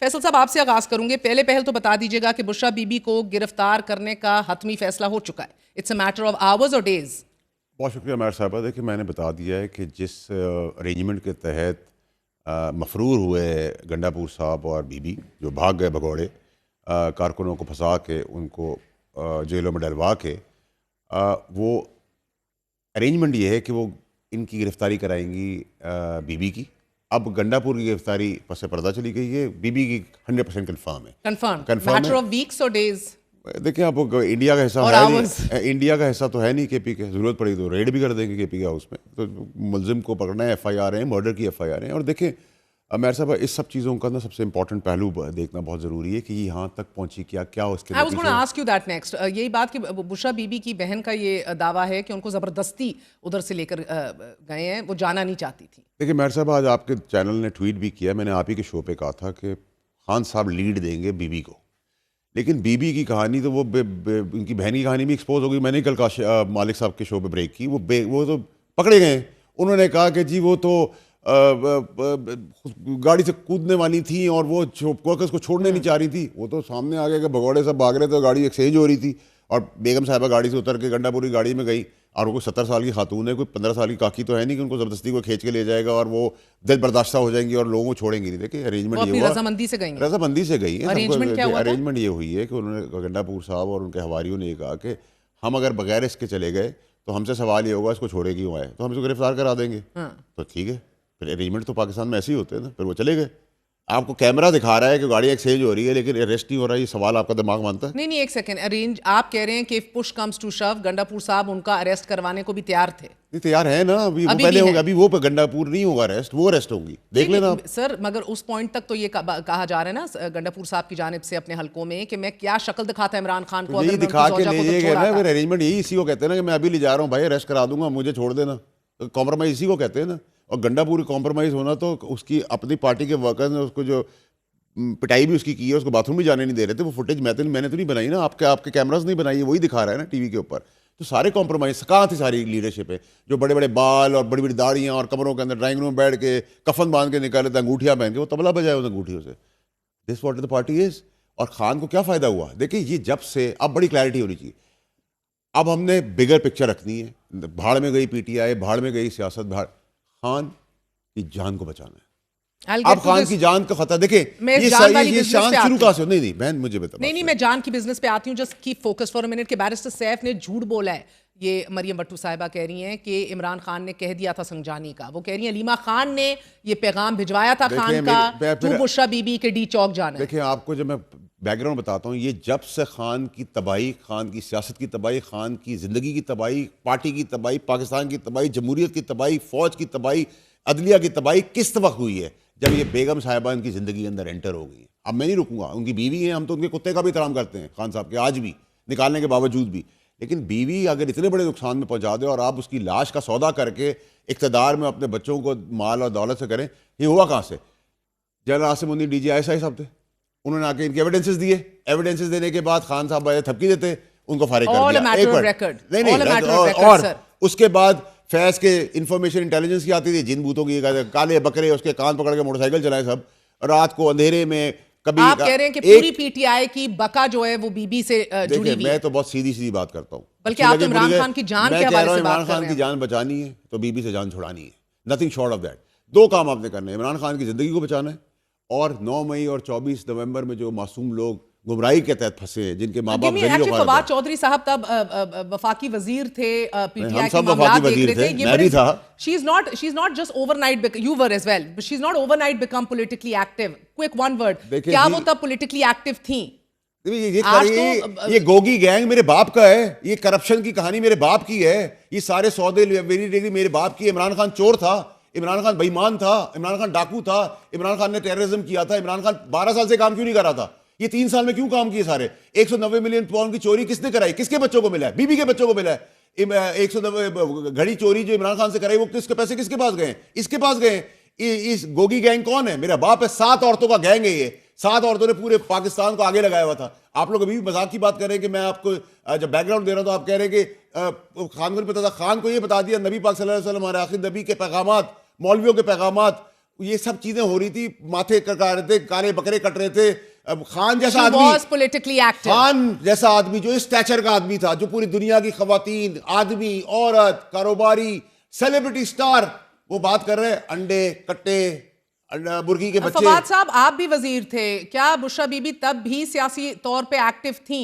फैसल साहब आपसे आगाज करूंगे, पहले पहल तो बता दीजिएगा कि बुशरा बीबी को गिरफ्तार करने का हतमी फैसला हो चुका है। It's a matter of hours और डेज। बहुत शुक्रिया मैर साहबा। देखिए, मैंने बता दिया है कि जिस अरेंजमेंट के तहत मफरूर हुए गंडापुर साहब और बीबी जो भाग गए भगौड़े, कारकुनों को फंसा के उनको जेलों में डलवा के, वो अरेंजमेंट ये है कि वो इनकी गिरफ्तारी कराएंगी बीबी की। अब गंडापुर की गिरफ्तारी पस पर्दा चली गई है, बीबी की 100% कन्फर्म है। कंफर्म मैटर ऑफ वीक्स और डेज। देखिए, अब इंडिया का हिस्सा है नहीं, इंडिया का हिस्सा तो है नहीं केपी के। जरूरत पड़ी तो रेड भी कर देंगे केपी के हाउस में। तो मुलजिम को पकड़ना है, FIR है, मर्डर की FIR है। और देखिए मेरे साहब, इस सब चीज़ों का ना सबसे इंपॉर्टेंट पहलू देखना बहुत ज़रूरी है कि यहाँ तक पहुँची क्या उसके I was going to ask you that next। यही बात कि बुशरा बीबी की बहन का ये दावा है कि उनको ज़बरदस्ती उधर से लेकर गए हैं, वो जाना नहीं चाहती थी। देखिए मेरे साहब, आज आपके चैनल ने ट्वीट भी किया, मैंने आप ही के शो पे कहा था कि खान साहब लीड देंगे बीबी को। लेकिन बीबी की कहानी तो वो उनकी बहन की कहानी भी एक्सपोज हो गई। मैंने कल मालिक साहब के शो पे ब्रेक की। वो तो पकड़े गए। उन्होंने कहा कि जी वो तो गाड़ी से कूदने वाली थी और वो वर्कर्स को छोड़ने नहीं चाह रही थी। वो तो सामने आ गया कि भगौड़े सब भाग रहे थे, गाड़ी एक्सचेंज हो रही थी और बेगम साहिबा गाड़ी से उतर के गंडापुरी गाड़ी में गई। और वो 70 साल की खातून है, कोई 15 साल की काकी तो है नहीं कि उनको ज़बरदस्ती को खींच के ले जाएगा और वो दिल बर्दाश्ता हो जाएंगी और लोगों को छोड़ेंगी नहीं। देखिए अरेंजमेंट ये हुआ, रजामंदी से गई है। रजामंदी से गई है। अरेंजमेंट ये हुई है कि उन्होंने गंडापुर साहब और उनके हवारियों ने कहा कि हम अगर बगैर इसके चले गए तो हमसे सवाल ये होगा इसको छोड़े क्यों आए, तो हम इसको गिरफ्तार करा देंगे। तो ठीक है, फिर अरेंजमेंट तो पाकिस्तान में ऐसे ही होते हैं ना। फिर वो चले गए। आपको कैमरा दिखा रहा है कि गाड़ी एक्सचेंज हो रही है लेकिन अरेस्ट नहीं हो रहा है। ये सवाल आपका दिमाग मानता है? नहीं नहीं, एक सेकंड। अरेंज आप कह रहे हैं कि पुश कम्स टू शव गंडापुर साहब उनका अरेस्ट करवाने को भी तैयार थे। नहीं तैयार है ना, अभी वो पहले होगा। अभी वो गंडापुर नहीं होगा अरेस्ट, वो अरेस्ट होंगी, देख लेना आप। सर मगर उस पॉइंट तक तो ये कहा जा रहा है ना गंडापुर साहब की जानिब से अपने हलकों में कि मैं क्या शक्ल दिखाता इमरान खान को। यही दिखा के ले गए ना। फिर अरेंजमेंट यही इसी को कहते हैं ना कि मैं अभी ले जा रहा हूँ भाई, अरेस्ट करा दूंगा, मुझे छोड़ देना। कॉम्प्रोमाइज इसी को कहते हैं ना। और गंडापुर कॉम्प्रोमाइज होना तो उसकी अपनी पार्टी के वर्कर्स ने उसको जो पिटाई भी उसकी की है, उसको बाथरूम भी जाने नहीं दे रहे थे। वो फुटेज मैंने तो नहीं बनाई ना, आपके कैमरास नहीं बनाई है, वही दिखा रहा है ना टीवी के ऊपर। तो सारे कॉम्प्रोमाइज कहाँ थी सारी लीडरशिप है? जो बड़े बड़े बाल और बड़ी बड़ी दाढ़ियाँ और कमरों के अंदर ड्राइंग रूम बैठ के कफन बांध के निकाले थे, अंगूठियाँ पहन के, वो तबला बजाए उस अंगूठियों से। This what the party is. और खान को क्या फ़ायदा हुआ? देखिए ये जब से अब बड़ी क्लैरिटी होनी चाहिए। अब हमने बिगर पिक्चर रखनी है। भाड़ में गई PTI, भाड़ में गई सियासत, भाड़। खान की जान को बचाना है। अब खान की जान का खतरा। देखिए ये शान शुरू कहां से? नहीं बहन मुझे बता। नहीं मैं जान की बिजनेस पे आती हूँ। Just keep focus for a minute. के बैरिस्टर सैफ ने झूठ बोला है। ये मरियम भट्टू साहिबा कह रही हैं कि इमरान खान ने कह दिया था संजानी का। वो कह रही हैं लीमा खान ने ये पैगाम भिजवाया था खान का, तू बुशरा बीबी के डी चौक जाना। देखिए आपको जब मैं बैकग्राउंड बताता हूँ, ये जब से खान की तबाही, खान की सियासत की तबाही, खान की ज़िंदगी की तबाही, पार्टी की तबाही, पाकिस्तान की तबाही, जमहूरियत की तबाही, फ़ौज की तबाही, अदलिया की तबाही किस वक्त हुई है? जब ये बेगम साहिबा इनकी ज़िंदगी के अंदर एंटर हो गई। अब मैं नहीं रुकूंगा। उनकी बीवी है, हम तो उनके कुत्ते का भी एहतराम करते हैं खान साहब के, आज भी, निकालने के बावजूद भी। लेकिन बीवी अगर इतने बड़े नुकसान में पहुंचा दे और आप उसकी लाश का सौदा करके इक़्तिदार में अपने बच्चों को माल और दौलत से करें, ये हुआ कहाँ से? General Asim Munir DG ISI साहब थे, उन्होंने आके इनके एविडेंसेस दिए। एविडेंसेस देने के बाद खान साहब थपकी देते, उनको फारिग कर दिया। नहीं, और उसके बाद फैज के इंफॉर्मेशन इंटेलिजेंस की आती थी, जिन बूतों की काले बकरे उसके कान पकड़ के मोटरसाइकिल चलाए सब रात को अंधेरे में। कभी आप कह रहे हैं कि पूरी PTI की बका जो है वो बीबी से जुड़ी हुई है। मैं तो बहुत सीधी बात करता हूँ। बल्कि आप इमरान खान की जान के हवाले से बात कर रहे हैं। इमरान खान की जान बचानी है तो बीबी से जान छुड़ानी है, नथिंग शॉर्ट ऑफ दैट। दो काम आपने करने हैं, इमरान खान की जिंदगी को बचाना है और 9 मई और 24 नवंबर में जो मासूम लोग गुमराही के तहत फंसे हैं, जिनके माँ बाप फवाद चौधरी साहब तब वफाकी वजीर थे, PTI के मामलात देख रहे थे, मैं भी था। She is not just overnight, you were as well, but she's not overnight become politically active. Quick one word, क्या वो तब politically active थी? ये गोगी गैंग मेरे बाप का है, ये करप्शन की कहानी मेरे बाप की है, ये सारे सौदे मेरे बाप की। इमरान खान चोर था, इमरान खान बेईमान था, इमरान खान डाकू था, इमरान खान ने टेररिज्म किया था। इमरान खान 12 साल से काम क्यों नहीं कर रहा था? ये 3 साल में क्यों काम किए सारे? 190 मिलियन पाउंड की चोरी किसने कराई? किसके बच्चों को मिला है? बीबी के बच्चों को मिला है। 190 घड़ी चोरी जो इमरान खान से कराई, वो किसके पैसे किसके पास गए? इसके पास गए। इस गोगी गैंग कौन है? मेरा बाप है। 7 औरतों का गैंग है ये। 7 औरतों ने पूरे पाकिस्तान को आगे लगाया हुआ था। आप लोग अभी भी मजाक की बात कर रहे हैं कि मैं आपको जब बैकग्राउंड दे रहा हूं तो आप कह रहे हैं कि खान को नहीं पता था। खान को ये बता दिया नबी पाक सल्लल्लाहु अलैहि वसल्लम हमारे आखिर नबी के पैगामात, मौलवियों के पैगामात, ये सब चीजें हो रही थी, माथे कटा रहे थे, काले बकरे कट रहे थे। अब खान जैसा She आदमी, was politically active. खान जैसा आदमी जो इस स्टैचर का आदमी था, जो पूरी दुनिया की खवातीन, आदमी, औरत, कारोबारी, सेलिब्रिटी स्टार, वो बात कर रहे हैं अंडे, कट्टे, मुर्गी के बच्चे। फवाद साहब, आप भी वजीर थे, क्या बुशरा बीबी तब भी सियासी तौर पे एक्टिव थी?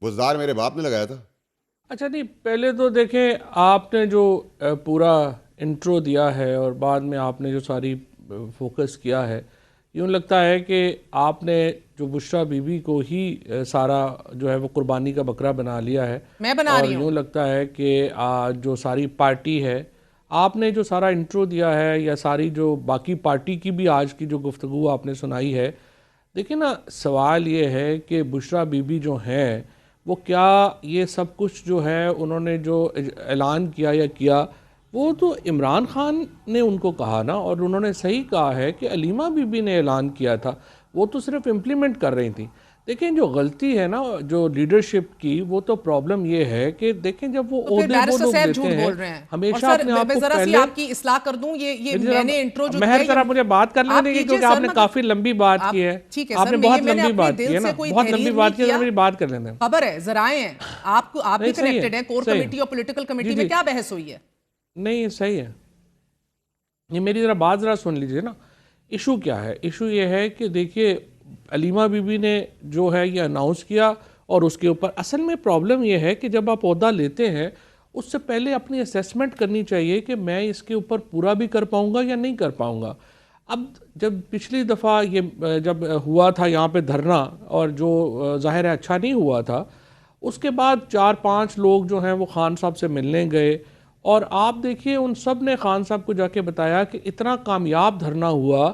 गुजार मेरे बाप ने लगाया था। अच्छा नहीं, पहले तो देखें, आपने जो पूरा इंट्रो दिया है और बाद में आपने जो सारी फोकस किया है, यूँ लगता है कि आपने जो बुशरा बीबी को ही सारा जो है वो कुर्बानी का बकरा बना लिया है। मैं बना रही हूँ। यूँ लगता है कि जो सारी पार्टी है, आपने जो सारा इंट्रो दिया है या सारी जो बाकी पार्टी की भी आज की जो गुफ्तगू आपने सुनाई है, देखिए ना, सवाल ये है कि बुशरा बीबी जो हैं वो क्या ये सब कुछ जो है उन्होंने जो ऐलान किया या किया, वो तो इमरान खान ने उनको कहा ना, और उन्होंने सही कहा है कि अलीमा बीबी ने ऐलान किया था, वो तो सिर्फ इम्प्लीमेंट कर रही थी। देखें, जो गलती है ना जो लीडरशिप की, वो तो प्रॉब्लम ये है कि देखें जब वो तो बैरिस्टर साहब झूठ बोल रहे हैं। हमेशा अपने आप को पहले आपकी इस्लाह कर दूं, ये मैंने इंट्रो जो महर जरा मुझे बात कर लेने दीजिए, क्योंकि आपने काफी लंबी बात की है। ठीक है, आपने बहुत लंबी बात की है ना, बहुत लंबी बात की है, मेरी बात कर लेते हैं। खबर है, जराए हैं, आप भी कनेक्टेड हैं, कोर कमेटी और पॉलिटिकल कमेटी में क्या बहस हुई है? नहीं, सही है, ये मेरी जरा बात जरा सुन लीजिए ना। इशू क्या है? इशू ये है कि देखिए, अलीमा बीबी ने जो है ये अनाउंस किया, और उसके ऊपर असल में प्रॉब्लम ये है कि जब आप ओहदा लेते हैं उससे पहले अपनी असेसमेंट करनी चाहिए कि मैं इसके ऊपर पूरा भी कर पाऊंगा या नहीं कर पाऊंगा। अब जब पिछली दफ़ा ये जब हुआ था यहाँ पे धरना, और जो ज़ाहिर है अच्छा नहीं हुआ था, उसके बाद 4-5 लोग जो हैं वो खान साहब से मिलने गए, और आप देखिए उन सब ने खान साहब को जाके बताया कि इतना कामयाब धरना हुआ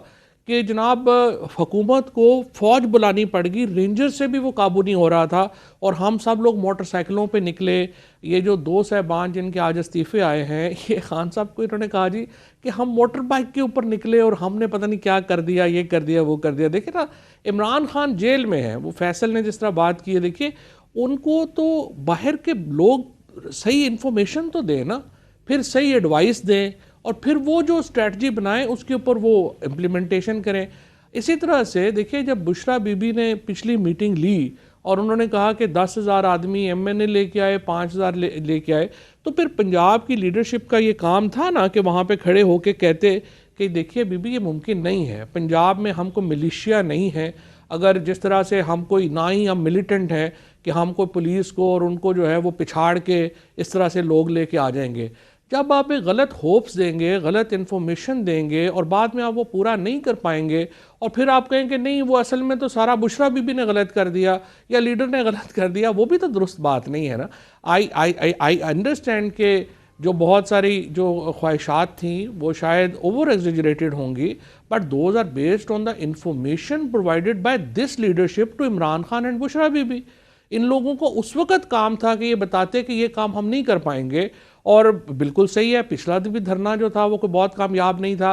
कि जनाब हुकूमत को फ़ौज बुलानी पड़ गई, रेंजर से भी वो काबू नहीं हो रहा था, और हम सब लोग मोटरसाइकिलों पे निकले। ये जो 2 साहबान जिनके आज इस्तीफ़े आए हैं, ये खान साहब को इन्होंने कहा जी कि हम मोटर बाइक के ऊपर निकले और हमने पता नहीं क्या कर दिया, ये कर दिया, वो कर दिया। देखिए ना, इमरान खान जेल में है, वो फैसल ने जिस तरह बात की है, देखिए उनको तो बाहर के लोग सही इन्फॉर्मेशन तो दें ना, फिर सही एडवाइस दें, और फिर वो जो स्ट्रैटजी बनाएं उसके ऊपर वो इम्प्लीमेंटेशन करें। इसी तरह से देखिए, जब बुशरा बीबी ने पिछली मीटिंग ली और उन्होंने कहा कि 10,000 आदमी MNA लेके आए, 5,000 लेके आए, तो फिर पंजाब की लीडरशिप का ये काम था ना कि वहाँ पे खड़े होके कहते कि देखिए बीबी, ये मुमकिन नहीं है, पंजाब में हमको मिलिशिया नहीं है, अगर जिस तरह से हम कोई, ना ही हम मिलिटेंट हैं कि हम कोई पुलिस को और उनको जो है वो पिछाड़ के इस तरह से लोग लेके आ जाएंगे। जब आप एक गलत होप्स देंगे, गलत इन्फॉर्मेशन देंगे, और बाद में आप वो पूरा नहीं कर पाएंगे, और फिर आप कहेंगे नहीं वो असल में तो सारा बुशरा बीबी ने गलत कर दिया या लीडर ने गलत कर दिया, वो भी तो दुरुस्त बात नहीं है ना। आई अंडरस्टैंड के जो बहुत सारी जो ख्वाहिशात थी वो शायद ओवर एग्जेजरेटेड होंगी, but those are based on the information provided by this leadership to Imran Khan and Bushra Bibi. इन लोगों को उस वक़्त काम था कि ये बताते कि ये काम हम नहीं कर पाएंगे, और बिल्कुल सही है, पिछला भी धरना जो था वो कोई बहुत कामयाब नहीं था।